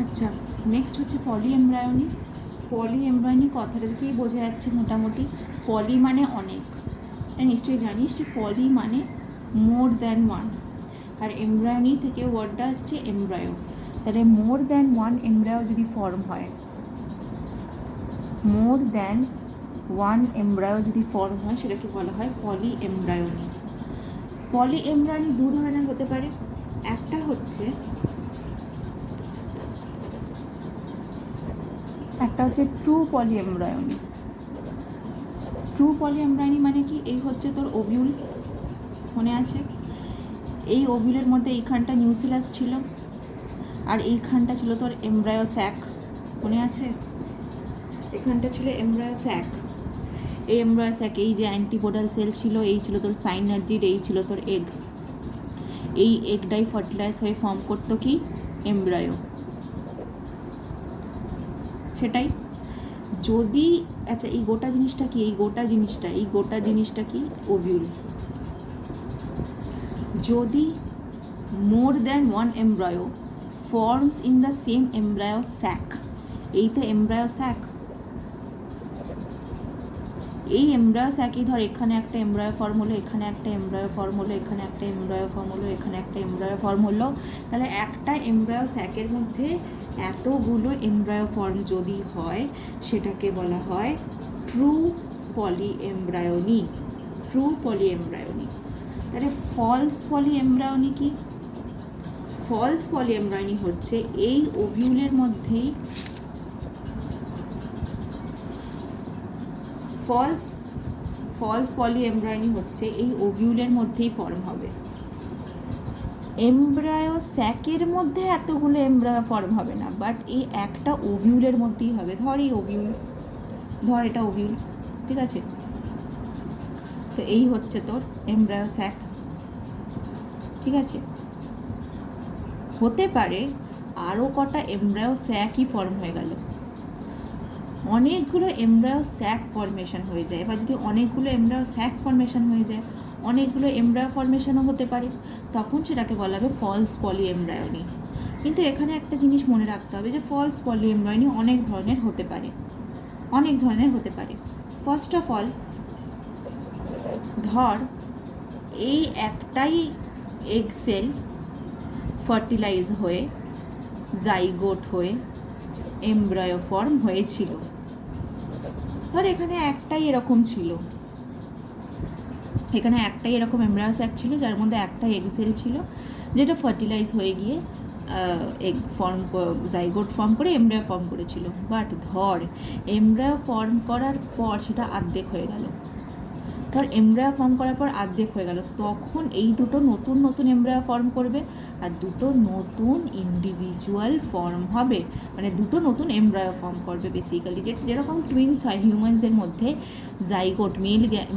আচ্ছা, নেক্সট হচ্ছে পলি এমব্রায়োনি। পলি এমব্রায়োনি কথাটা থেকেই বোঝা যাচ্ছে মোটামুটি পলি মানে অনেক, নিশ্চয়ই জানিস যে পলি মানে মোর দ্যান ওয়ান, আর এমব্রায়োনি থেকে ওয়ার্ডটা আসছে এমব্রায়ো। তাহলে মোর দ্যান ওয়ান এমব্রায়ো যদি ফর্ম হয়, মোর দ্যান ওয়ান এমব্রায়ো যদি ফর্ম হয় সেটাকে বলা হয় পলি এমব্রায়োনি। পলি এমব্রায়োনি দু ধরনের হতে পারে। একটা হচ্ছে ট্রু পলি এমব্রায়োনি। ট্রু পলি এমব্রায়োনি মানে কি, এই হচ্ছে তোর ওভিউল, মনে আছে? এই ওভিউলের মধ্যে এইখানটা নিউসিলাস ছিল আর এইখানটা ছিল তোর এমব্রায়ো স্যাক, মনে আছে? এখানটা ছিল এমব্রায়ো স্যাক। এই এমব্রায়ো স্যাক, এই যে অ্যান্টিপোডাল সেল ছিল, এই ছিল তোর সাইনার্জিড, এই ছিল তোর এগ। এই এগটাই ফার্টিলাইজ হয়ে ফর্ম করতো কি এমব্রায়ো, সেটাই। যদি আচ্ছা, এই গোটা জিনিসটা কি, এই গোটা জিনিসটা কি ওভিউল। যদি more than one embryo forms in the same embryo sac, এই তো এমব্রায়ো স্যাক, এই এমব্রায়ো স্যাকই ধর এখানে একটা এমব্রায়ো ফর্ম হলো, এখানে একটা এমব্রায়ো ফর্ম হলো, এখানে একটা এমব্রায়ো ফর্ম হলো, এখানে একটা এমব্রায়ো ফর্ম হলো, তাহলে একটা এমব্রায়ো স্যাকের মধ্যে এতগুলো এমব্রায়ো ফর্ম যদি হয় সেটাকে বলা হয় ট্রু পলি এমব্রায়োনি। ট্রু পলি এমব্রায়োনি। তাহলে ফলস পলি এমব্রায়োনি কি? ফলস পলি এমব্রায়োনি হচ্ছে এই ওভিউলের মধ্যেই ফলস পলি এমব্রায়োনি হচ্ছে এই ওভিউলের মধ্যেই ফর্ম হবে। এমব্রায়ো স্যাকের মধ্যে এতগুলো এমব্রায়ো ফর্ম হবে না, বাট এই একটা ওভিউলের মধ্যেই হবে। ধর এই ওভিউল, ধর এটা ওভিউল, ঠিক আছে? তো এই হচ্ছে তোর এমব্রায়ো স্যাক, ঠিক আছে? হতে পারে আরও কটা এমব্রায়ো স্যাকই ফর্ম হয়ে গেল, অনেকগুলো এমব্রায়ো স্যাক ফর্মেশন হয়ে যায়। এবার যদি অনেকগুলো এমব্রায়ো স্যাক ফর্মেশন হয়ে যায়, অনেকগুলো এমব্রায়ো ফর্মেশনও হতে পারে, তখন সেটাকে বলা হবে ফলস পলি এমব্রায়োনি। কিন্তু এখানে একটা জিনিস মনে রাখতে হবে যে ফলস পলি এমব্রায়োনি অনেক ধরনের হতে পারে, অনেক ধরনের হতে পারে। ফার্স্ট অফ অল, ধর এই একটাই এগ সেল ফার্টিলাইজ হয়ে জাইগোট হয়ে এমব্রায়ো ফর্ম হয়েছিল। ধর এখানে একটাই এরকম ছিল, এখানে একটাই এরকম এমব্রায়ো স্যাক ছিল যার মধ্যে একটা এগ সেল ছিল যেটা ফার্টিলাইজ হয়ে গিয়ে এগ ফর্ম, জাইগোট ফর্ম করে এমব্রায়ো ফর্ম করেছিল। বাট ধর এমব্রায়ো ফর্ম করার পর সেটা অর্ধেক হয়ে গেল, ধর এমব্রায়ো ফর্ম করার পর অর্ধেক হয়ে গেল, তখন এই দুটো নতুন নতুন এমব্রায়ো ফর্ম করবে আর দুটো নতুন ইন্ডিভিজুয়াল ফর্ম হবে, মানে দুটো নতুন এমব্রায়ো ফর্ম করবে বেসিক্যালি। যেরকম টুইনস হয় হিউম্যানসের মধ্যে, জাইগোট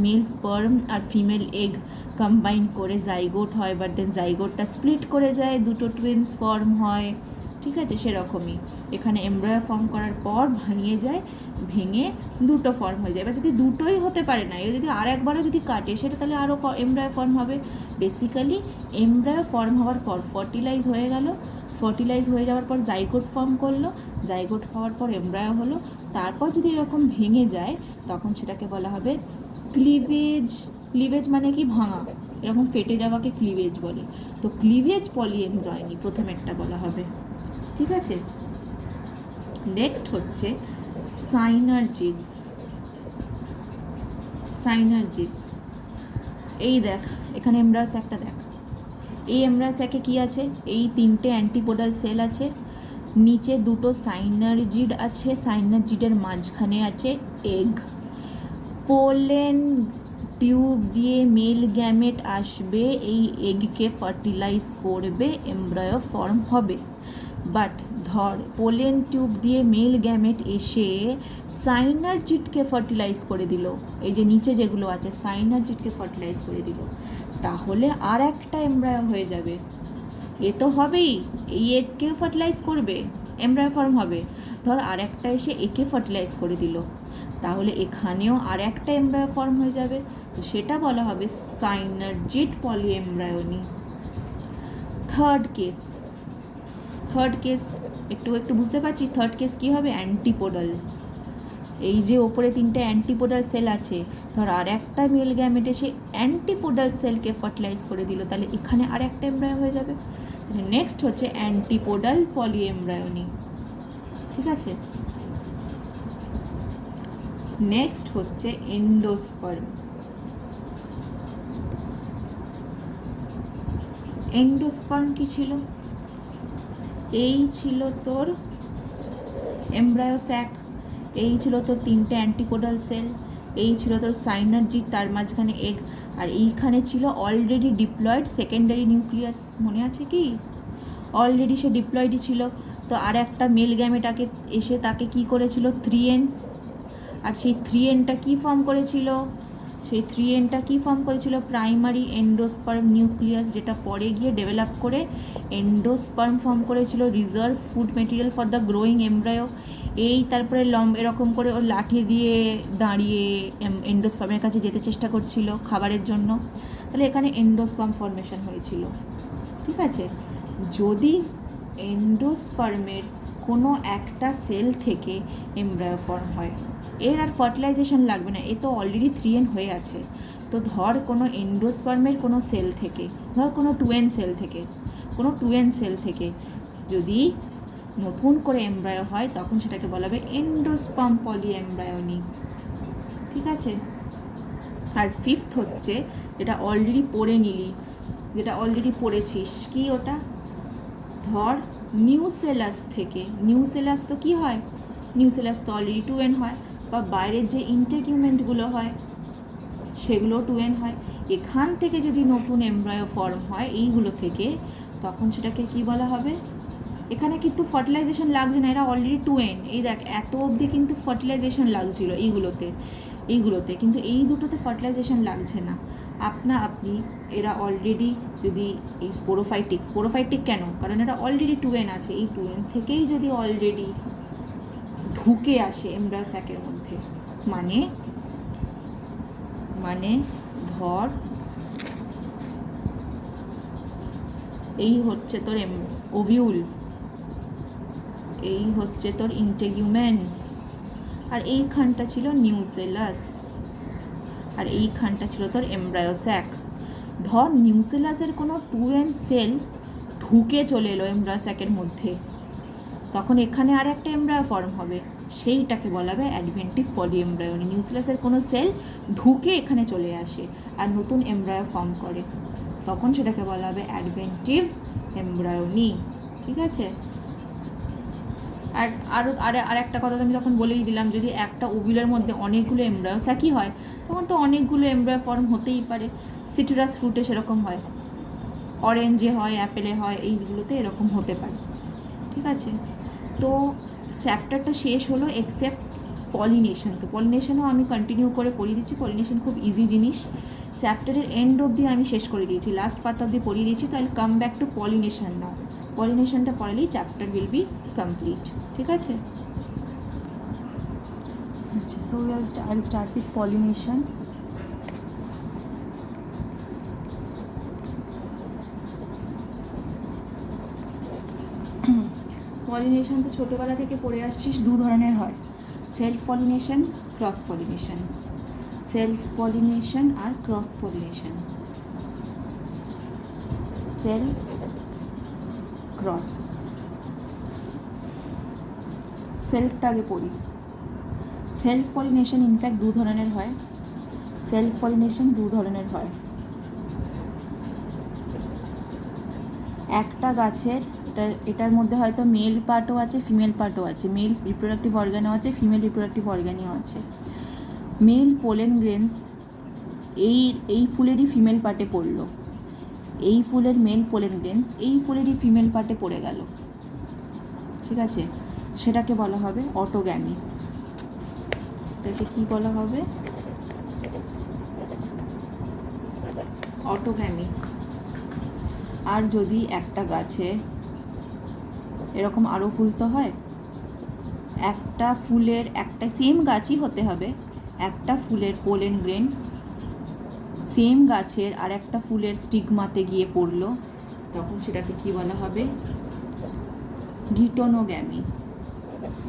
মেল স্পার্ম আর ফিমেল এগ কম্বাইন করে জাইগোট হয়, বাট দেন জাইগোটটা স্প্লিট করে যায়, দুটো টুইনস ফর্ম হয়, ঠিক আছে? সেরকমই এখানে এমব্রায়ো ফর্ম করার পর ভেঙে যায়, ভেঙে দুটো ফর্ম হয়ে যায়। এবার যদি দুটোই হতে পারে না, এর যদি আর একবারও যদি কাটে সেটা তাহলে আরও এমব্রায়ো ফর্ম হবে। বেসিক্যালি এমব্রায়ো ফর্ম হওয়ার পর ফার্টিলাইজ হয়ে গেল, ফার্টিলাইজ হয়ে যাওয়ার পর জাইগোট ফর্ম করলো, জাইগোট হওয়ার পর এমব্রায়ো হলো, তারপর যদি এরকম ভেঙে যায় তখন সেটাকে বলা হবে ক্লিভেজ। ক্লিভেজ মানে কি? ভাঙা, এরকম ফেটে যাওয়াকে ক্লিভেজ বলে। তো ক্লিভেজ পলি এমব্রায়োনি প্রথমেরটা বলা হবে, ঠিক আছে? নেক্সট হচ্ছে সাইনার্জিডস। সাইনার্জিডস, এই দেখ এখানে এমব্রায়ো স্যাকটা দেখ, এই এমব্রায়ো স্যাকে কী আছে? এই তিনটে অ্যান্টিপোডাল সেল আছে, নিচে দুটো সাইনার্জিড আছে, সাইনার্জিডের মাঝখানে আছে এগ। পোলেন টিউব দিয়ে মেল গ্যামেট আসবে, এই এগকে ফার্টিলাইজ করবে, এমব্রায়ো ফর্ম হবে। বাট ধর পোলেন টিউব দিয়ে মেল গ্যামেট এসে সাইনার্জিডকে ফার্টিলাইজ করে দিল, এই যে নিচে যেগুলো আছে সাইনার্জিডকে ফার্টিলাইজ করে দিল, তাহলে আর একটা এমব্রায়ো হয়ে যাবে। এ তো হবেই, এই এগকেও ফার্টিলাইজ করবে, এমব্রায়ো ফর্ম হবে। ধর আর একটা এসে একে ফার্টিলাইজ করে দিল, তাহলে এখানেও আর একটা এমব্রায়ো ফর্ম হয়ে যাবে, তো সেটা বলা হবে সাইনার্জিড পলি এমব্রায়োনি। থার্ড কেস, থার্ড কেস একটু একটু বুঝতে পারছিস? থার্ড কেস কী হবে? অ্যান্টিপোডাল। এই যে ওপরে 3টে অ্যান্টিপোডাল সেল আছে, ধর আর একটা মেল গ্যামেটে সেই অ্যান্টিপোডাল সেলকে ফার্টিলাইজ করে দিল, তাহলে এখানে আর একটা এমব্রায়ো হয়ে যাবে। নেক্সট হচ্ছে অ্যান্টিপোডাল পলিএমব্রায়োনি, ঠিক আছে? নেক্সট হচ্ছে এন্ডোস্পার্ম। এন্ডোস্পার্ম কি ছিল? এই ছিল তোর এমব্রায়ো স্যাক, এই ছিল তোর 3টে অ্যান্টিপোডাল সেল, এই ছিল তোর সাইনার্জিড, তার মাঝখানে এগ, আর এইখানে ছিল অলরেডি ডিপ্লয়েড সেকেন্ডারি নিউক্লিয়াস। মনে আছে কি? অলরেডি সে ডিপ্লয়েডই ছিল। তো আর একটা মেল গ্যামেটাকে এসে তাকে কি করেছিল? 3N, আর সেই 3Nটা কি ফর্ম করেছিল? সেই 3Nটা কি ফর্ম করেছিল? প্রাইমারি এন্ডোস্পার্ম নিউক্লিয়াস, যেটা পরে গিয়ে ডেভেলপ করে এন্ডোস্পার্ম ফর্ম করেছিল, reserve food material for the growing embryo. এই তারপরে এরকম করে ওর লাঠি দিয়ে দাঁড়িয়ে এন্ডোস্পার্মের কাছে যেতে চেষ্টা করছিল খাবারের জন্য। তাহলে এখানে এন্ডোস্পার্ম ফর্মেশন হয়েছিল, ঠিক আছে? যদি এন্ডোস্পার্মের কোনো একটা সেল থেকে এমব্রায়ো ফর্ম হয়, এর আর ফার্টিলাইজেশন লাগবে না, এ তো অলরেডি 3N হয়ে আছে। তো ধর কোনো এন্ডোস্পার্মের কোনো সেল থেকে, ধর কোনো 2N সেল থেকে, কোনো 2N সেল থেকে যদি নতুন করে এমব্রায়ো হয়, তখন সেটাকে বলা হবে এন্ডোস্পার্ম পলিএমব্রায়োনি, ঠিক আছে? আর ফিফথ হচ্ছে যেটা অলরেডি পড়ে নিলি, যেটা অলরেডি পড়েছিস, কি ওটা? ধর নিউসেলাস থেকে, নিউসেলাস তো কি হয়? নিউসেলাস তো অলরেডি 2N হয়, বা বাইরের যে ইন্টেগুমেন্টগুলো হয় সেগুলো 2N হয়। এখান থেকে যদি নতুন এমব্রায়ো ফর্ম হয় এইগুলো থেকে, তখন সেটাকে কি বলা হবে? এখানে কিন্তু ফার্টিলাইজেশন লাগছে না, এরা অলরেডি 2N। এই দেখ, এত অবধি কিন্তু ফার্টিলাইজেশন লাগছিল এইগুলোতে, কিন্তু এই দুটোতে ফার্টিলাইজেশন লাগছে না। আপনি এরা অলরেডি যদি এই স্পোরোফাইটিক কেন? কারণ এরা অলরেডি 2N আছে, এই 2N থেকেই যদি অলরেডি ঢুকে আসে এমব্রায়ো স্যাকের মধ্যে, মানে ধর এই হচ্ছে তোর ওভিউল, এই হচ্ছে তোর ইন্টেগুমেন্টস, আর এইখানটা ছিল নিউসেলাস, আর এইখানটা ছিল তোর এমব্রায়ো স্যাক। ধর নিউসেলাসের কোনো 2N সেল ঢুকে চলে এলো এমব্রায়ো স্যাকের মধ্যে, তখন এখানে আর একটা এমব্রায়ো ফর্ম হবে, সেইটাকে বলা হবে অ্যাডভেন্টিভ পলিএমব্রায়োনি। নিউক্লিয়াসের কোনো সেল ঢুকে এখানে চলে আসে আর নতুন এমব্রায়ো ফর্ম করে, তখন সেটাকে বলা হবে অ্যাডভেন্টিভ এমব্রায়োনি, ঠিক আছে? আর একটা কথা আমি তখন বলেই দিলাম, যদি একটা ওভিউলের মধ্যে অনেকগুলো এমব্রায়ো স্যাকই হয়, তখন তো অনেকগুলো এমব্রায়ো ফর্ম হতেই পারে। সিট্রাস ফ্রুটে সেরকম হয়, অরেঞ্জে হয়, অ্যাপেলে হয়, এইগুলোতে এরকম হতে পারে, ঠিক আছে? তো চ্যাপ্টারটা শেষ হলো এক্সেপ্ট পলিনেশন। তো পলিনেশনও আমি কন্টিনিউ করে পড়িয়ে দিচ্ছি, পলিনেশন খুব ইজি জিনিস, চ্যাপ্টারের এন্ড অবধি আমি শেষ করে দিয়েছি, লাস্ট পার্ট অবধি পড়িয়ে দিয়েছি। তো I come back to pollination now. পলিনেশনটা পড়ালেই চ্যাপ্টার উইল বি কমপ্লিট, ঠিক আছে? আচ্ছা, সো আইল স্টার্ট উইথ পলিনেশন। পলিনেশন তো ছোটোবেলা থেকে পড়ে আসছিস, দু ধরনের হয়, self pollination, cross pollination. Self pollination আর ক্রস পলিনেশন। Self, cross. সেলফটা আগে পড়ি। সেলফ পলিনেশন ইনফ্যাক্ট দু ধরনের হয়, সেলফ পলিনেশন দু ধরনের হয়। একটা গাছের, এটার মধ্যে হয়তো মেল পার্টও আছে, ফিমেল পার্টও আছে, মেল রিপ্রোডাক্টিভ অর্গানও আছে, ফিমেল রিপ্রোডাক্টিভ অর্গানও আছে। মেল পোলেন গ্রেনস এই ফুলেরই ফিমেল পার্টে পড়লো, এই ফুলের মেল পোলেন গ্রেনস এই ফুলেরই ফিমেল পার্টে পড়ে গেল, ঠিক আছে? সেটাকে বলা হবে অটোগ্যামি। এটাকে কি বলা হবে? অটোগ্যামি। আর যদি একটা গাছে এরকম আরও ফুল তো হয়, একটা ফুলের, একটা সেম গাছই হতে হবে, একটা ফুলের পোলেন গ্রেন সেম গাছের আর একটা ফুলের স্টিগমাতে গিয়ে পড়লো, তখন সেটাকে কি বলা হবে? গিটোনোগ্যামি,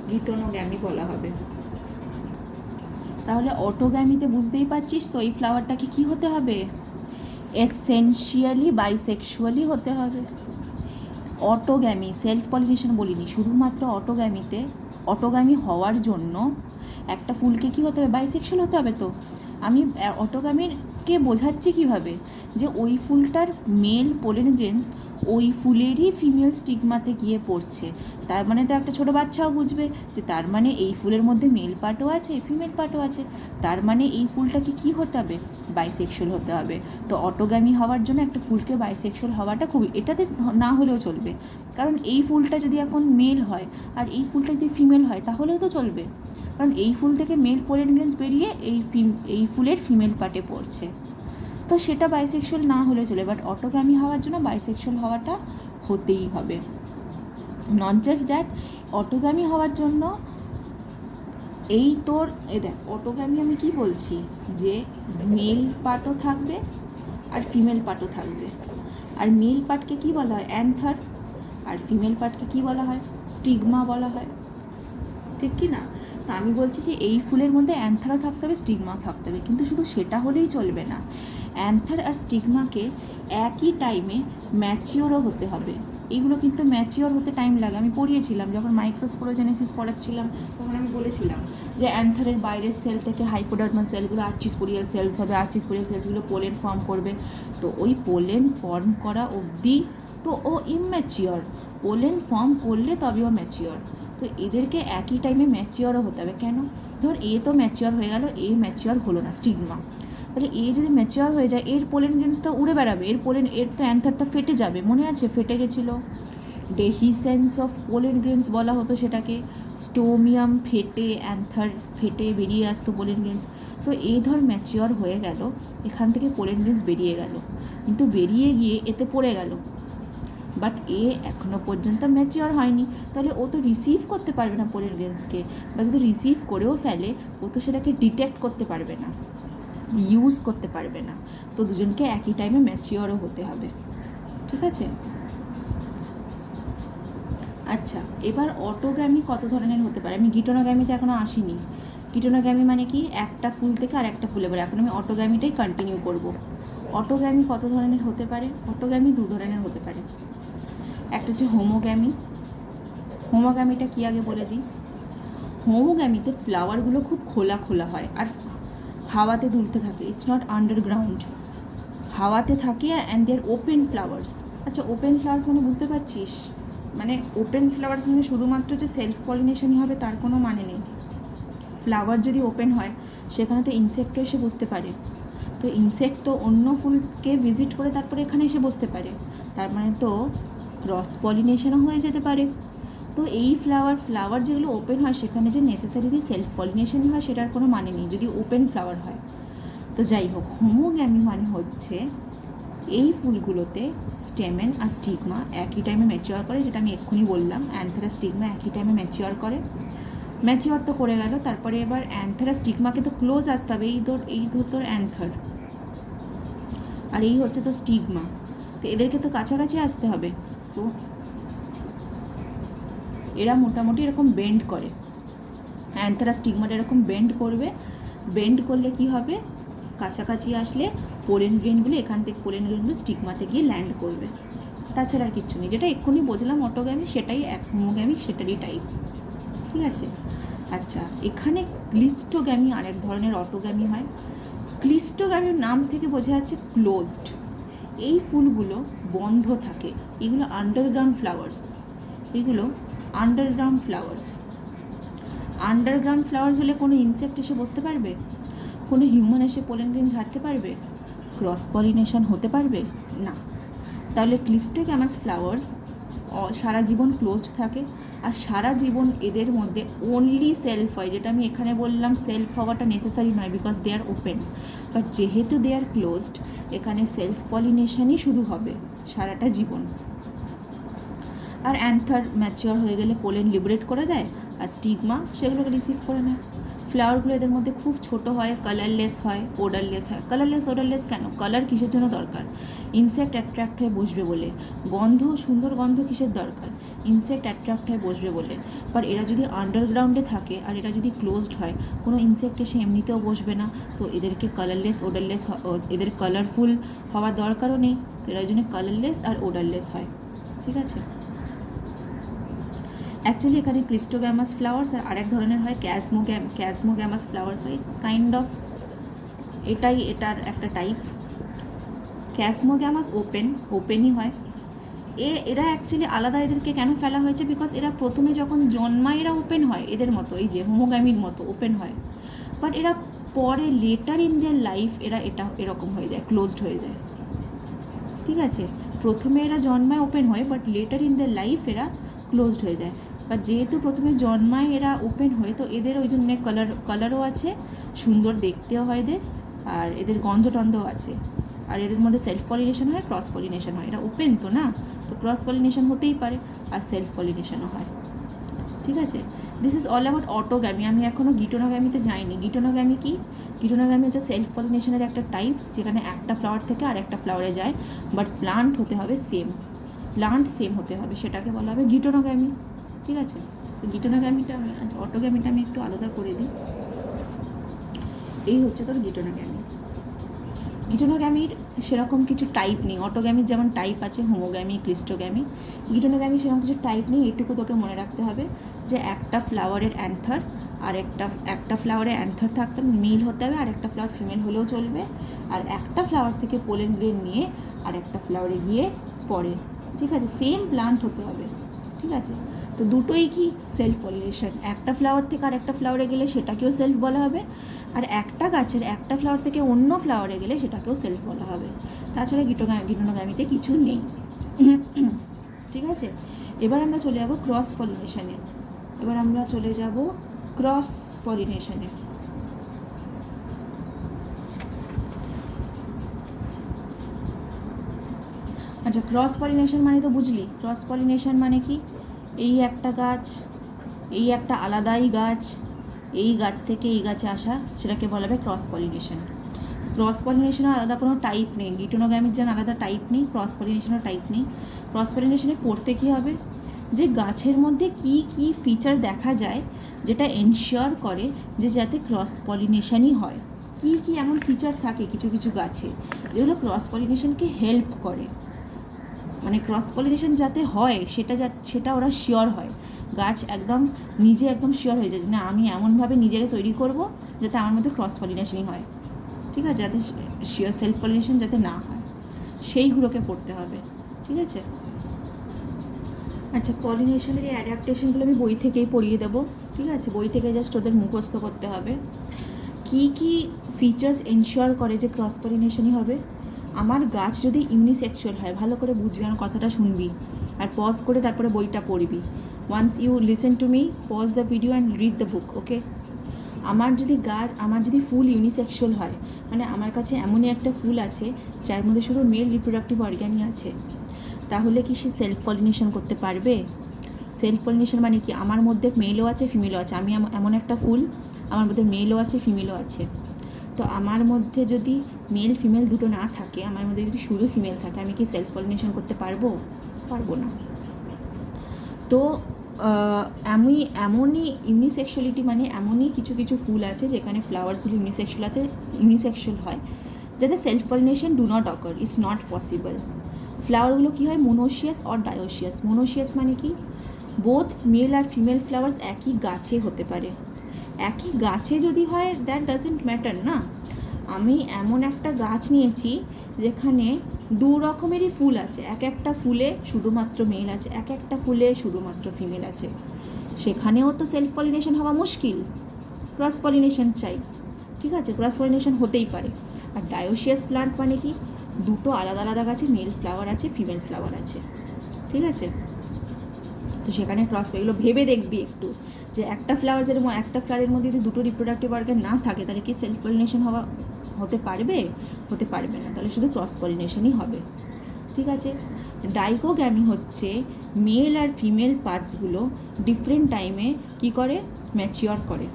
গিটোনোগ্যামি বলা হবে। তাহলে অটোগ্যামিতে বুঝতেই পারছিস তো এই ফ্লাওয়ারটাকে কি হতে হবে, এসেনশিয়ালি বাইসেক্সুয়ালি হতে হবে। অটোগ্যামি, সেলফ পলিনেশন বলিনি, শুধুমাত্র অটোগ্যামিতে, অটোগ্যামি হওয়ার জন্য একটা ফুলকে কি হতে হবে, বাইসেক্সুয়াল হতে হবে। তো আমি অটোগ্যামিকে বোঝাচ্ছি কিভাবে, যে ওই ফুলটার মেল পোলেন গ্রেনস ওই ফুলেরই ফিমেল স্টিগমাতে গিয়ে পড়ছে, তার মানে তো একটা ছোটো বাচ্চাও বুঝবে যে তার মানে এই ফুলের মধ্যে মেল পার্টও আছে ফিমেল পার্টও আছে, তার মানে এই ফুলটাকে কি হতে হবে, বাইসেক্সুয়াল হতে হবে। তো অটোগ্যামি হওয়ার জন্য একটা ফুলকে বাইসেক্সুয়াল হওয়াটা খুবই, এটাতে না হলেও চলবে, কারণ এই ফুলটা যদি এখন মেল হয় আর এই ফুলটা যদি ফিমেল হয় তাহলেও তো চলবে, কারণ এই ফুল থেকে মেল পোলেন গ্রেনস বেরিয়ে এই ফুলের ফিমেল পার্টে পড়ছে, তো সেটা বাইসেক্সুয়াল না হলে চলে, বাট অটোগ্যামি হওয়ার জন্য বাইসেক্সুয়াল হওয়াটা হতেই হবে। নট জাস্ট দ্যাট, অটোগ্যামি হওয়ার জন্য এই তোর দেখ, অটোগ্যামি আমি কি বলছি, যে মেল পার্টও থাকবে আর ফিমেল পার্টও থাকবে, আর মেল পার্টকে কি বলা হয়, অ্যান্থার, আর ফিমেল পার্টকে কি বলা হয়, স্টিগমা বলা হয়, ঠিক কি না? তো আমি বলছি যে এই ফুলের মধ্যে অ্যান্থারও থাকতে হবে স্টিগমাও থাকতে হবে, কিন্তু শুধু সেটা হলেই চলবে না, অ্যান্থার আর স্টিগমাকে একই টাইমে ম্যাচিওরও হতে হবে। এগুলো কিন্তু ম্যাচিওর হতে টাইম লাগে, আমি পড়িয়েছিলাম যখন মাইক্রোস্পোরোজেনেসিস পড়াচ্ছিলাম তখন আমি বলেছিলাম যে অ্যান্থারের বাইরের সেল থেকে হাইপোডার্মাল সেলগুলো আর্চিস্পোরিয়াল সেলস হবে, আর্চিস্পোরিয়াল সেলসগুলো পোলেন ফর্ম করবে, তো ওই পোলেন ফর্ম করা অবধি তো ও ইমম্যাচিওর, পোলেন ফর্ম করলে তবে ও ম্যাচিওর। তো এদেরকে একই টাইমে ম্যাচিওরও হতে হবে। কেন? ধর এ তো ম্যাচিওর হয়ে গেল, এ ম্যাচিওর হলো না, স্টিগমা, তাহলে এ যদি ম্যাচিওর হয়ে যায় এর পোলেন গ্রেনস তো উড়ে বেড়াবে, এর তো অ্যান্থারটা ফেটে যাবে, মনে আছে ফেটে গেছিলো, ডেহিসেন্স অফ পোলেন গ্রেনস বলা হতো সেটাকে, স্টোমিয়াম ফেটে অ্যান্থার ফেটে বেরিয়ে আসতো পোলেন গ্রেনস। তো এই ধর ম্যাচিওর হয়ে গেল, এখান থেকে পোলেন গ্রেনস বেরিয়ে গেল, কিন্তু বেরিয়ে গিয়ে এতে পড়ে গেল, বাট এ এখনও পর্যন্ত ম্যাচিওর হয়নি, তাহলে ও তো রিসিভ করতে পারবে না পোলেন গ্রেনসকে, বা যদি রিসিভ করেও ফেলে ও তো সেটাকে ডিটেক্ট করতে পারবে না, ইউজ করতে পারবে না। তো দুজনকে একই টাইমে ম্যাচিওরও হতে হবে, ঠিক আছে? আচ্ছা, এবার অটোগ্যামি কত ধরনের হতে পারে? আমি গিটোনোগ্যামিতে এখনও আসিনি। গিটোনোগ্যামি মানে কি, একটা ফুল থেকে আর একটা ফুলে পড়ে, এখন আমি অটোগ্যামিটাই কন্টিনিউ করব। অটোগ্যামি কত ধরনের হতে পারে? অটোগ্যামি দু ধরনের হতে পারে, একটা হচ্ছে হোমোগ্যামি। হোমোগ্যামিটা কি আগে বলে দিই। হোমোগ্যামিতে ফ্লাওয়ারগুলো খুব খোলা খোলা হয় আর হাওয়াতে দুলতে থাকে, ইটস নট আন্ডারগ্রাউন্ড, হাওয়াতে থাকে অ্যান্ড দেয়ার ওপেন ফ্লাওয়ার্স। আচ্ছা, ওপেন ফ্লাওয়ার্স মানে বুঝতে পারছিস, মানে ওপেন ফ্লাওয়ার্স মানে শুধুমাত্র যে সেলফ পলিনেশনই হবে তার কোনো মানে নেই। ফ্লাওয়ার যদি ওপেন হয় সেখানে তো ইনসেক্টও এসে বসতে পারে, তো ইনসেক্ট তো অন্য ফুলকে ভিজিট করে তারপরে এখানে এসে বসতে পারে, তার মানে তো ক্রস পলিনেশনও হয়ে যেতে পারে। তো এই ফ্লাওয়ার যেগুলো ওপেন হয় সেখানে যে নেসেসারিলি সেলফ পলিনেশনই হয় সেটার কোনো মানে নেই যদি ওপেন ফ্লাওয়ার হয়। তো যাই হোক, হোমোগ্যামি মানে হচ্ছে এই ফুলগুলোতে স্টেমেন আর স্টিগমা একই টাইমে ম্যাচিওর করে, যেটা আমি এক্ষুনি বললাম, অ্যান্থারা স্টিগমা একই টাইমে ম্যাচিওর করে। ম্যাচিওর তো করে গেল, তারপরে এবার অ্যান্থারা স্টিগমাকে তো ক্লোজ আসতে হবে, এই ধর তোর অ্যান্থার আর এই হচ্ছে তো স্টিগমা, তো এদেরকে তো কাছাকাছি আসতে হবে। তো এরা মোটামুটি এরকম বেন্ড করে, অ্যান্থারা স্টিগমাটা এরকম বেন্ড করবে, বেন্ড করলে কি হবে, কাছাকাছি আসলে পোলেন গ্রেনগুলো এখান থেকে পোলেন গ্রেনগুলো স্টিগমাতে গিয়ে ল্যান্ড করবে, তাছাড়া আর কিচ্ছু নেই। যেটা এক্ষুনি বলছিলাম অটোগ্যামি সেটাই হোমোগ্যামি সেটারই টাইপ, ঠিক আছে? আচ্ছা, এখানে ক্লিস্টোগ্যামি আরেক ধরনের অটোগ্যামি হয়। ক্লিস্টোগ্যামির নাম থেকে বোঝা যাচ্ছে ক্লোজড, এই ফুলগুলো বন্ধ থাকে, এগুলো আন্ডারগ্রাউন্ড ফ্লাওয়ার্স, এগুলো আন্ডারগ্রাউন্ড ফ্লাওয়ার্স। আন্ডারগ্রাউন্ড ফ্লাওয়ার্স হলে কোনো ইনসেক্ট এসে বসতে পারবে, কোনো হিউম্যান এসে পোলেন গ্রেন ঝাড়তে পারবে, ক্রস পলিনেশন হতে পারবে না। তাহলে ক্লিস্টোগ্যামাস ফ্লাওয়ার্স সারা জীবন ক্লোজড থাকে, আর সারা জীবন এদের মধ্যে অনলি সেলফ হয়, যেটা আমি এখানে বললাম সেলফ হওয়াটা নেসেসারি নয় because they are open, but যেহেতু দে আর ক্লোজড এখানে সেলফ পলিনেশনই শুধু হবে সারাটা জীবন। আর অ্যান্থার ম্যাচিওর হয়ে গেলে পোলেন লিবারেট করে দেয়, আর স্টিগমা সেগুলোকে রিসিভ করে নেয়। ফ্লাওয়ারগুলো এদের মধ্যে খুব ছোট হয়, কালারলেস হয়, ওডারলেস হয়। কালারলেস ওডারলেস কেন? কালার কিসের জন্য দরকার? ইনসেক্ট অ্যাট্রাক্ট হয়ে বসবে বলে। গন্ধ, সুন্দর গন্ধ কিসের দরকার? ইনসেক্ট অ্যাট্রাক্ট হয়ে বসবে বলে। বাট এরা যদি আন্ডারগ্রাউন্ডে থাকে আর এরা যদি ক্লোজড হয়, কোনো ইনসেক্ট এসে এমনিতেও বসবে না। তো এদেরকে কালারলেস ওডারলেস, এদের কালারফুল হওয়ার দরকারও নেই। তো এরা জন্য কালারলেস আর ওডারলেস হয়। ঠিক আছে? অ্যাকচুয়ালি এখানে ক্রিস্টোগ্যামাস ফ্লাওয়ার্স আর আরেক ধরনের হয় ক্যাসমোগ্যামাস ফ্লাওয়ার্স হয়। ইটস কাইন্ড অফ, এটাই এটার একটা টাইপ। ক্যাসমোগ্যামাস ওপেনই হয়। এরা অ্যাকচুয়ালি আলাদা, এদেরকে কেন ফেলা হয়েছে? বিকজ এরা প্রথমে যখন জন্মায় এরা ওপেন হয়, এদের মতো, এই যে হোমোগ্যামির মতো ওপেন হয়। বাট এরা পরে লেটার ইন দেয়ার লাইফ এটা এরকম হয়ে যায়, ক্লোজড হয়ে যায়। ঠিক আছে? প্রথমে এরা জন্মায় ওপেন হয়, but later in their life এরা ক্লোজড হয়ে যায়। বা যেহেতু প্রথমে জন্মায় এরা ওপেন হয়, তো এদের ওই জন্যে কালারও আছে, সুন্দর দেখতেও হয় এদের, আর এদের গন্ধ টন্ধও আছে। আর এদের মধ্যে সেলফ পলিনেশন হয়, ক্রস পলিনেশন হয়। এরা ওপেন তো না, তো ক্রস পলিনেশন হতেই পারে, আর সেলফ পলিনেশনও হয়। ঠিক আছে? This is all about autogamy. আমি এখনও গিটোনোগ্যামিতে যাইনি। গিটোনোগ্যামি কি? গিটোনোগ্যামি হচ্ছে সেলফ পলিনেশনের একটা টাইপ, যেখানে একটা ফ্লাওয়ার থেকে আর একটা ফ্লাওয়ারে যায়, বাট প্লান্ট হতে হবে সেম, প্লান্ট সেম হতে হবে, সেটাকে বলা হবে গিটোনোগ্যামি। ঠিক আছে? তো গিটোনোগ্যামিটা আমি, অটোগ্যামিটা আমি একটু আলাদা করে দিই। এই হচ্ছে তোর গিটোনোগ্যামি। গিটোনোগ্যামির সেরকম কিছু টাইপ নেই। অটোগ্যামির যেমন টাইপ আছে, হোমোগ্যামি, ক্লিস্টোগ্যামি। গিটোনোগ্যামির সেরকম কিছু টাইপ নেই। এইটুকু তোকে মনে রাখতে হবে যে একটা ফ্লাওয়ারের অ্যান্থার আর একটা ফ্লাওয়ারের অ্যান্থার থাকতে মেল হতে হবে, আর একটা ফ্লাওয়ার ফিমেল হলেও চলবে, আর একটা ফ্লাওয়ার থেকে পোলেন গ্রেন নিয়ে আর একটা ফ্লাওয়ারে গিয়ে পড়ে। ঠিক আছে? সেম প্লান্ট হতে হবে। ঠিক আছে? তো দুটোই কি? Self pollination. একটা ফ্লাওয়ার থেকে আর একটা ফ্লাওয়ারে গেলে সেটাকেও সেলফ বলা হবে, আর একটা গাছের একটা ফ্লাওয়ার থেকে অন্য ফ্লাওয়ারে গেলে সেটাকেও সেলফ বলা হবে। তাছাড়া গিটোনোগ্যামিতে কিছু নেই। ঠিক আছে? এবার আমরা চলে যাব ক্রস পলিনেশনে। আচ্ছা, ক্রস পলিনেশন মানে তো বুঝলি। ক্রস পলিনেশন মানে কি? এই একটা গাছ, এই একটা আলাদাই গাছ, এই গাছ থেকে এই গাছে আসা, সেটাকে বলা হবে ক্রস পলিনেশন। ক্রস পলিনেশনের আলাদা কোনো টাইপ নেই। গিটোনোগ্যামির যেন আলাদা টাইপ নেই, ক্রস পলিনেশনের টাইপ নেই। ক্রস পলিনেশনে পড়তে কী হবে? যে গাছের মধ্যে কি কি ফিচার দেখা যায় যেটা এনশিওর করে যে যাতে ক্রস পলিনেশনই হয়। কি কি এমন ফিচার থাকে কিছু কিছু গাছে যেগুলো ক্রস পলিনেশনকে হেল্প করে, মানে ক্রস পলিনেশন যাতে হয় সেটা ওরা শিওর হয়। গাছ একদম নিজে একদম শিওর হয়ে যায় যে না, আমি এমনভাবে নিজেকে তৈরি করব যাতে আমার মধ্যে ক্রস পলিনেশনই হয়। ঠিক আছে? যাতে শিওর সেলফ পলিনেশন যাতে না হয়, সেইগুলোকে পড়তে হবে। ঠিক আছে? আচ্ছা, পলিনেশনের এই অ্যাডাপ্টেশনগুলো আমি বই থেকেই পড়িয়ে দেবো। ঠিক আছে? বই থেকে জাস্ট ওদের মুখস্থ করতে হবে কি কি ফিচার্স এনশিওর করে যে ক্রস পলিনেশনই হবে। আমার গাছ যদি ইউনিসেক্সুয়াল হয়, ভালো করে বুঝবি, আমার কথাটা শুনবি আর পজ করে তারপরে বইটা পড়বি। Once you listen to me, pause the video and read the book. Okay? আমার যদি ফুল ইউনিসেক্সুয়াল হয়, মানে আমার কাছে এমনই একটা ফুল আছে যার মধ্যে শুধু মেল রিপ্রোডাক্টিভ অর্গ্যানই আছে, তাহলে কি সে সেলফ পলিনেশন করতে পারবে? সেলফ পলিনেশন মানে কি? আমার মধ্যে মেলও আছে ফিমেলও আছে। আমি এমন একটা ফুল, আমার মধ্যে মেলও আছে ফিমেলও আছে। তো আমার মধ্যে যদি মেল ফিমেল দুটো না থাকে, আমার মধ্যে যদি শুধু ফিমেল থাকে, আমি কি সেলফ পলিনেশন করতে পারবো? পারবো না। তো এমনই ইউনিসেক্সুয়ালিটি মানে এমনই কিছু কিছু ফুল আছে যেখানে ফ্লাওয়ার্সগুলো ইউনিসেক্সুয়াল হয়, যাতে self pollination do not occur, it's not possible. ফ্লাওয়ারগুলো কী হয়? Monoecious or dioecious. মোনোশিয়াস মানে কি? বোথ মেল আর ফিমেল ফ্লাওয়ার্স একই গাছে হতে পারে। একই গাছে যদি হয়, দ্যাট ডাজেন্ট ম্যাটার না। আমি এমন একটা গাছ নিয়েছি যেখানে দু রকমেরই ফুল আছে, এক একটা ফুলে শুধুমাত্র মেল আছে, এক একটা ফুলে শুধুমাত্র ফিমেল আছে, সেখানেও তো সেলফ পলিনেশন হওয়া মুশকিল। ক্রস পলিনেশন চাই। ঠিক আছে? ক্রস পলিনেশন হতেই পারে। আর ডায়োশিয়াস প্লান্ট মানে কি? দুটো আলাদা আলাদা গাছে মেল ফ্লাওয়ার আছে, ফিমেল ফ্লাওয়ার আছে। ঠিক আছে? তো সেখানে ক্রস, এগুলো ভেবে দেখবি একটু, যে একটা ফ্লাওয়ারের মধ্যে যদি দুটো রিপ্রোডাক্টিভ অর্গান না থাকে, তাহলে কি সেলফ পলিনেশন হতে পারবে? হতে পারবে না। তাহলে শুধু ক্রস পলিনেশনই হবে। ঠিক আছে? ডাইকোগ্যামি হচ্ছে মেল আর ফিমেল পার্টসগুলো ডিফারেন্ট টাইমে কী করে? ম্যাচিওর করে।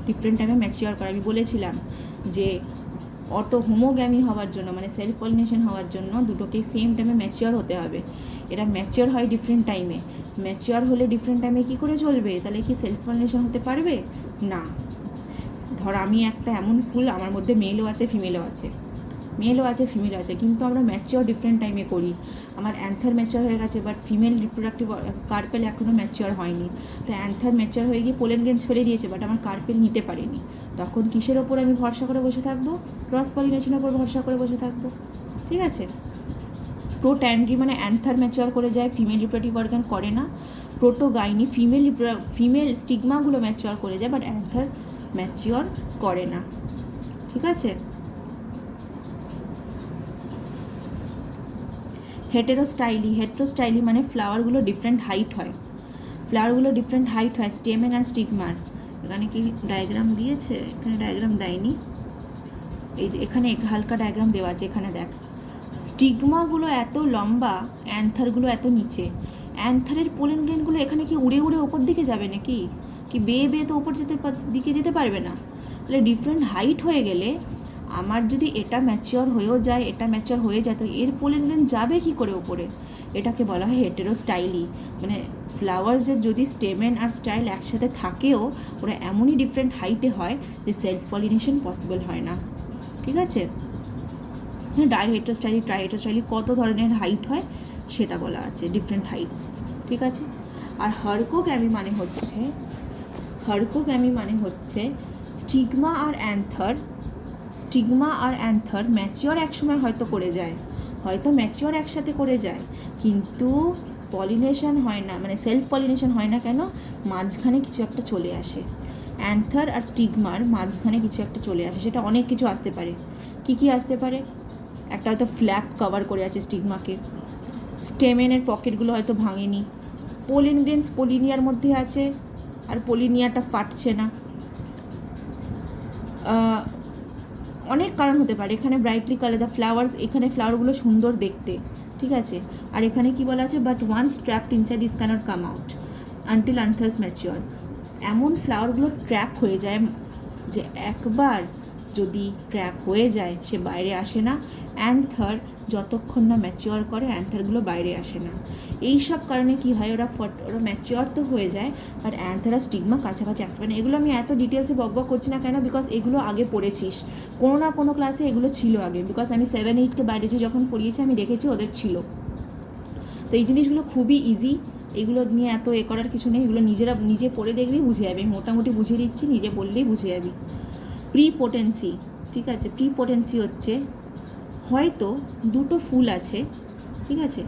ডিফারেন্ট টাইমে ম্যাচিওর করে। আমি বলেছিলাম যে হোমোগ্যামি হওয়ার জন্য, মানে সেলফ পলিনেশন হওয়ার জন্য দুটোকে সেম টাইমে ম্যাচিওর হতে হবে। এটা ম্যাচিওর হয় ডিফারেন্ট টাইমে, ম্যাচিওর হলে ডিফারেন্ট টাইমে কী করে চলবে? তাহলে কি সেলফ পলিনেশন হতে পারবে না? ধর আমি একটা এমন ফুল, আমার মধ্যে মেলও আছে ফিমেলও আছে, কিন্তু আমরা ম্যাচিওর ডিফারেন্ট টাইমে করি। আমার অ্যান্থার ম্যাচিওর হয়ে গেছে, বাট ফিমেল রিপ্রোডাক্টিভ কার্পেল এখনও ম্যাচিওর হয়নি। তো অ্যান্থার ম্যাচিওর হয়ে গিয়ে পোলেন গ্রেনস ফেলে দিয়েছে, বাট আমার কার্পেল নিতে পারেনি। তখন কিসের ওপর আমি ভরসা করে বসে থাকবো? ক্রস পলিনেশনের ওপর ভরসা করে বসে থাকবো। ঠিক আছে? প্রোট্যান্ড্রি মানে অ্যান্থার ম্যাচিওর করে যায়, ফিমেল রিপ্রোডাক্টিভ অর্গান করে না। প্রোটোগাইনি ফিমেল স্টিগমাগুলো ম্যাচিওর করে যায়, বাট অ্যান্থার ম্যাচিওর করে না। ঠিক আছে? হেটেরোস্টাইলি মানে ফ্লাওয়ারগুলো ডিফারেন্ট হাইট হয়, স্টেমেন আর স্টিগমার। এখানে কি ডায়াগ্রাম দিয়েছে? এখানে ডায়াগ্রাম দেয়নি, এই যে এখানে হালকা ডায়াগ্রাম দেওয়া আছে। এখানে দেখ, স্টিগমাগুলো এত লম্বা, অ্যান্থারগুলো এত নিচে। অ্যান্থারের পোলেন গ্রেনগুলো এখানে কি উড়ে উড়ে ওপর দিকে যাবে নাকি? কি বেয়ে তো ওপর দিকে যেতে পারবে না। তাহলে ডিফারেন্ট হাইট হয়ে গেলে আমার যদি এটা ম্যাচিওর হয়েও যায়, এটা ম্যাচিওর হয়ে যায়, তো এর পোলেন গ্রেন যাবে কি করে ওপরে? এটাকে বলা হয় হেটেরোস্টাইলি। মানে ফ্লাওয়ার্সের যদি স্টেমেন আর স্টাইল একসাথে থাকেও, ওরা এমনই ডিফারেন্ট হাইটে হয় যে সেলফ পলিনেশন পসিবল হয় না। ঠিক আছে? ডাইহেটেরোস্টাইলি, ট্রাইহেটেরোস্টাইলি কত ধরনের হাইট হয় সেটা বলা আছে, ডিফারেন্ট হাইটস। ঠিক আছে? আর হার্কোগ্যামি মানে হচ্ছে স্টিগমা আর অ্যান্থার ম্যাচিওর একসময় হয়তো ম্যাচিওর একসাথে করে যায়, কিন্তু পলিনেশন হয় না, মানে সেলফ পলিনেশন হয় না। কেন? মাঝখানে কিছু একটা চলে আসে, অ্যান্থার আর স্টিগমার মাঝখানে কিছু একটা চলে আসে। সেটা অনেক কিছু আসতে পারে। কি আসতে পারে? একটা হয়তো ফ্ল্যাপ কভার করে আছে স্টিগমাকে, স্টেমেনের পকেটগুলো হয়তো ভাঙেনি, পোলেন গ্রেনস পলিনিয়ার মধ্যে আছে আর পলিনিয়াটা ফাটছে না। অনেক কারণ হতে পারে। এখানে ব্রাইটলি কালার দ্য ফ্লাওয়ার্স, এখানে ফ্লাওয়ারগুলো সুন্দর দেখতে। ঠিক আছে? আর এখানে কি বলা আছে? But once trapped inside this cannot come out until anthers mature. এমন ফ্লাওয়ারগুলো ট্র্যাপ হয়ে যায় যে একবার যদি ট্র্যাপ হয়ে যায় সে বাইরে আসে না। অ্যান্থার যতক্ষণ না ম্যাচিওর করে, অ্যান্থারগুলো বাইরে আসে না। এই সব কারণে কি হয়, ওরা ম্যাচিওর তো হয়ে যায়, বাট অ্যান্থার আর স্টিগমা কাছাকাছি আসতে পারে না। এগুলো আমি এত ডিটেলসে বকবক করছি না কেন? বিকজ এগুলো আগে পড়েছিস, কোনো না কোনো ক্লাসে এগুলো ছিল আগে। বিকজ আমি 7-8কে বায়োলজি যখন পড়িয়েছি আমি দেখেছি ওদের ছিল। তো এই জিনিসগুলো খুবই ইজি, এগুলো নিয়ে এত করার কিছু নেই। এগুলো নিজে পড়ে দেখলেই বুঝে যাবে। মোটামুটি বুঝিয়ে দিচ্ছি, নিজে পড়লেই বুঝে যাবি। প্রিপোটেন্সি। ঠিক আছে? প্রিপোটেন্সি হচ্ছে হয়তো দুটো ফুল আছে। ঠিক আছে?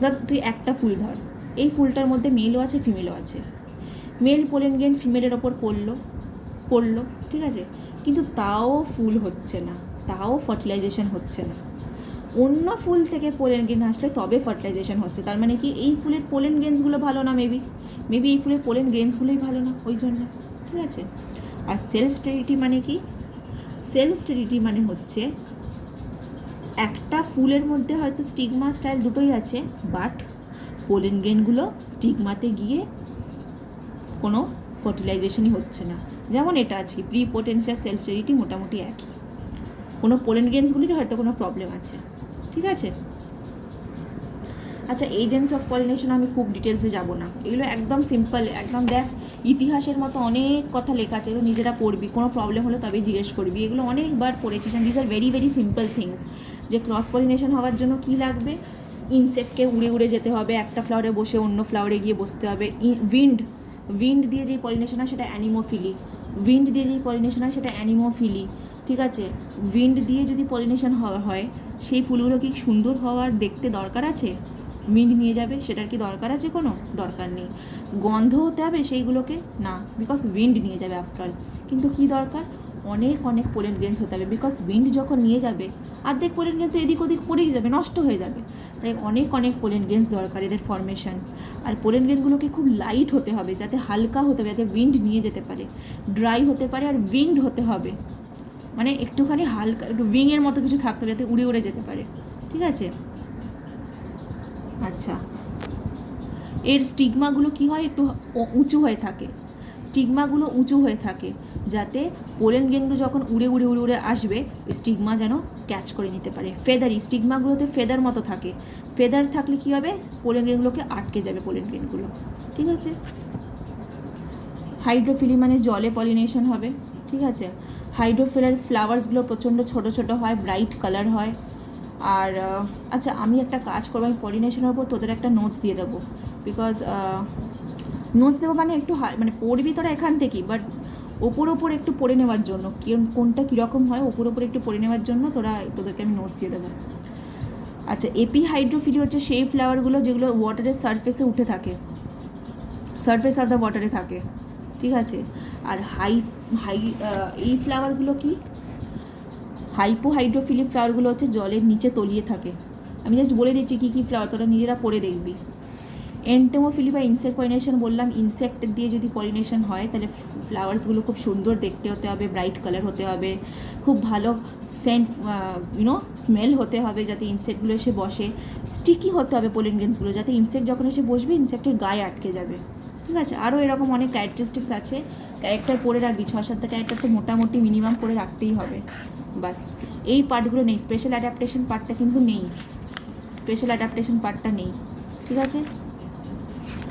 ধর তুই একটা ফুল ধর, এই ফুলটার মধ্যে মেলও আছে ফিমেলও আছে। মেল পোলেন গ্রেন ফিমেলের ওপর পড়লো। ঠিক আছে? কিন্তু তাও ফুল হচ্ছে না, তাও ফার্টিলাইজেশন হচ্ছে না। অন্য ফুল থেকে পোলেন গ্রেন আসলে তবে ফার্টিলাইজেশন হচ্ছে। তার মানে কি এই ফুলের পোলেন গ্রেনসগুলো ভালো না, মেবি এই ফুলের পোলেন গ্রেনসগুলোই ভালো না, ওই জন্য। ঠিক আছে? আর সেলফ স্টেরিটি মানে কি? সেলফ স্টেরিটি মানে হচ্ছে একটা ফুলের মধ্যে হয়তো স্টিগমা স্টাইল দুটোই আছে, বাট পোলেন গ্রেনগুলো স্টিগমাতে গিয়ে কোনো ফার্টিলাইজেশনই হচ্ছে না। যেমন এটা আছে, প্রিপোটেন্সি আর সেলফ স্টেরিটি মোটামুটি একই। কোনো পোলেন গ্রেনসগুলির হয়তো কোনো প্রবলেম আছে। ঠিক আছে? আচ্ছা, এজেন্টস অফ পলিনেশন আমি খুব ডিটেলসে যাব না, এগুলো একদম সিম্পল, একদম দেখ ইতিহাসের মতো অনেক কথা লেখা আছে, এগুলো নিজেরা পড়বি, কোনো প্রবলেম হলে তবেই জিজ্ঞেস করবি। এগুলো অনেকবার পড়েছিস। And this are very very simple things. যে ক্রস পলিনেশন হওয়ার জন্য কী লাগবে? ইনসেক্টকে উড়ে যেতে হবে, একটা ফ্লাওয়ারে বসে অন্য ফ্লাওয়ারে গিয়ে বসতে হবে। উইন্ড দিয়ে যেই পলিনেশন হয় সেটা অ্যানিমোফিলি। ঠিক আছে? উইন্ড দিয়ে যদি পলিনেশন হয়, সেই ফুলগুলো কি সুন্দর হওয়ার দেখতে দরকার আছে? উইন্ড নিয়ে যাবে, সেটার কি দরকার আছে? কোনো দরকার নেই। গন্ধ হতে হবে সেইগুলোকে? না, বিকজ উইন্ড নিয়ে যাবে আফটার। কিন্তু কি দরকার? অনেক পোলেন গ্রেনস হতে হবে, বিকজ উইন্ড যখন নিয়ে যাবে অর্ধেক পোলেন গ্রেন তো এদিক ওদিক পড়েই যাবে, নষ্ট হয়ে যাবে। তাই অনেক পোলেন গ্রেনস দরকার এদের ফর্মেশন। আর পোলেন গ্রেনগুলোকে খুব লাইট হতে হবে, যাতে হালকা হতে হবে, যাতে উইন্ড নিয়ে যেতে পারে। ড্রাই হতে পারে আর উইংড হতে হবে, মানে একটুখানি হালকা, একটু উইংয়ের মতো কিছু থাকতে হবে যাতে উড়ে যেতে পারে। ঠিক আছে? আচ্ছা, এর স্টিগমাগুলো কি হয়? একটু উঁচু হয়ে থাকে। স্টিগমাগুলো উঁচু হয়ে থাকে, যাতে পোলেন গ্রেনগুলো যখন উড়ে উড়ে উড়ে উড়ে আসবে ওই স্টিগমা যেন ক্যাচ করে নিতে পারে। ফেদারি, স্টিগমাগুলোতে ফেদার মতো থাকে, ফেদার থাকলে কী হবে, পোলেন গ্রেনগুলোকে আটকে যাবে পোলেন গ্রেনগুলো, ঠিক আছে। হাইড্রোফিলি মানে জলে পলিনেশন হবে, ঠিক আছে। হাইড্রোফিলার ফ্লাওয়ার্সগুলো প্রচণ্ড ছোটো ছোটো হয়, ব্রাইট কালার হয়। আর আচ্ছা, আমি একটা কাজ করবো, আমি পলিনেশনের ওপর তোদের একটা নোটস দিয়ে দেবো, বিকজ নোটস দেবো মানে একটু মানে পড়বি তোরা এখান থেকেই, বাট ওপর একটু পড়ে নেওয়ার জন্য, কোনটা কীরকম হয় ওপর একটু পড়ে নেওয়ার জন্য তোদেরকে আমি নোটস দিয়ে দেবো। আচ্ছা, এপি হাইড্রোফিলি হচ্ছে সেই ফ্লাওয়ারগুলো যেগুলো ওয়াটারের সারফেসে উঠে থাকে, সারফেস অফ দ্য ওয়াটারে থাকে, ঠিক আছে। আর এই ফ্লাওয়ারগুলো কি, হাইপোহাইড্রোফিলিক ফ্লাওয়ারগুলো হচ্ছে জলের নিচে তলিয়ে থাকে। আমি জাস্ট বলে দিচ্ছি কী কী ফ্লাওয়ার, তোরা নিজেরা পড়ে দেখবি। এন্টোমোফিলি বা ইনসেক্ট পলিনেশন বললাম, ইনসেক্ট দিয়ে যদি পলিনেশন হয় তাহলে ফ্লাওয়ার্সগুলো খুব সুন্দর দেখতে হতে হবে, ব্রাইট কালার হতে হবে, খুব ভালো সেন্ট স্মেল হতে হবে, যাতে ইনসেক্টগুলো এসে বসে। স্টিকি হতে হবে পোলেন গ্রেনসগুলো, যাতে ইনসেক্ট যখন এসে বসবে ইনসেক্টের গায়ে আটকে যাবে, ঠিক আছে। আরও এরকম অনেক ক্যারেক্টারিস্টিক্স আছে, ক্যারেক্টার পড়ে রাখবি, 6-7টা ক্যারেক্টার তো মোটামুটি মিনিমাম করে রাখতেই হবে। বাস এই পার্টগুলো নেই, স্পেশাল অ্যাডাপ্টেশন পার্টটা কিন্তু নেই, স্পেশাল অ্যাডাপ্টেশন পার্টটা নেই, ঠিক আছে।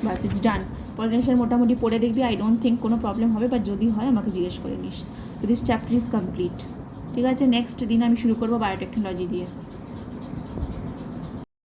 বাস ইটস ডান। পলিনেশন মোটামুটি পড়ে দেখবি, আই ডোন্ট থিঙ্ক কোনো প্রবলেম হবে, বাট যদি হয় আমাকে জিজ্ঞেস করে নিস। So this chapter is complete, ঠিক আছে। নেক্সট দিন আমি শুরু করবো বায়োটেকনোলজি দিয়ে।